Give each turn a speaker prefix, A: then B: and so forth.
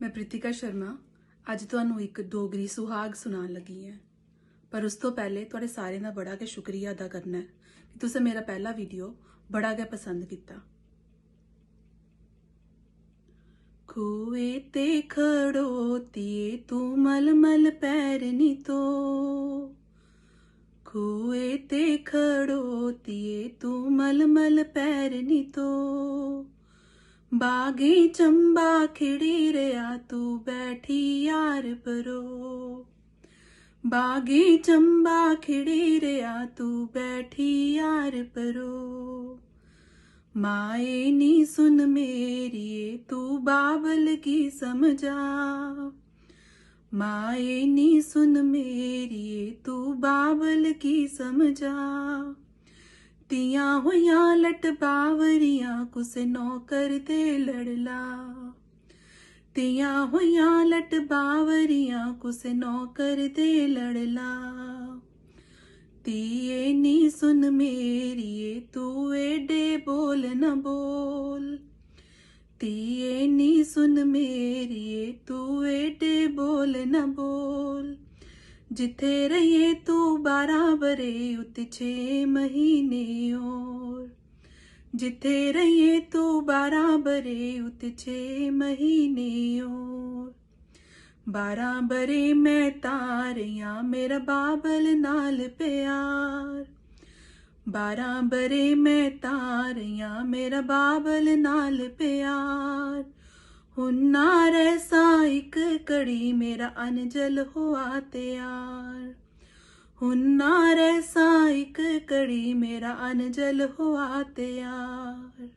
A: मैं प्रीतिका शर्मा अज तुहानू एक डोगरी सुहाग सुनान लगी है। पर उस तो पहले तुहाडे सारे दा बड़ा गै शुक्रिया अदा करना है कि तुसें मेरा पहला वीडियो बड़ा गै पसंद किया। खूए ते खड़ोतिए तू मलमल पैरनी तो, खूए ते खड़ोतिए तू मलमल पैरनी तो, बागी चंबा खिड़ी रहा तू बैठी यार परो, बागी चंबा खिड़ी रहा तू बैठी यार परो, माए नी सुन मेरी तू बाबल की समझा, माए नी सुन मेरी तू बाबल की समझा, तिया होया लट बावरियां कुस नौकर दे लड़ला, तिया होया लट बावरियां कुस नौकर दे लड़ला, तिये नी सुन मेरी तू एडे बोल न बोल, तिये नी सुन मेरी तू एडे बोल न बोल, जिथे रहिए तू 12 बरे उत 6 महीने और, जिथे रहिए तू 12 बरे उत 6 महीने और, 12 बरे मैं तारियां मेरा बाबल नाल प्यार, 12 बरे मैं तारियां मेरा बाबल नाल प्यार, हुन्ना रैसा एक कड़ी मेरा अनजल हुआ तैयार, हुन्ना रैसा एक कड़ी मेरा अनजल हुआ तैयार।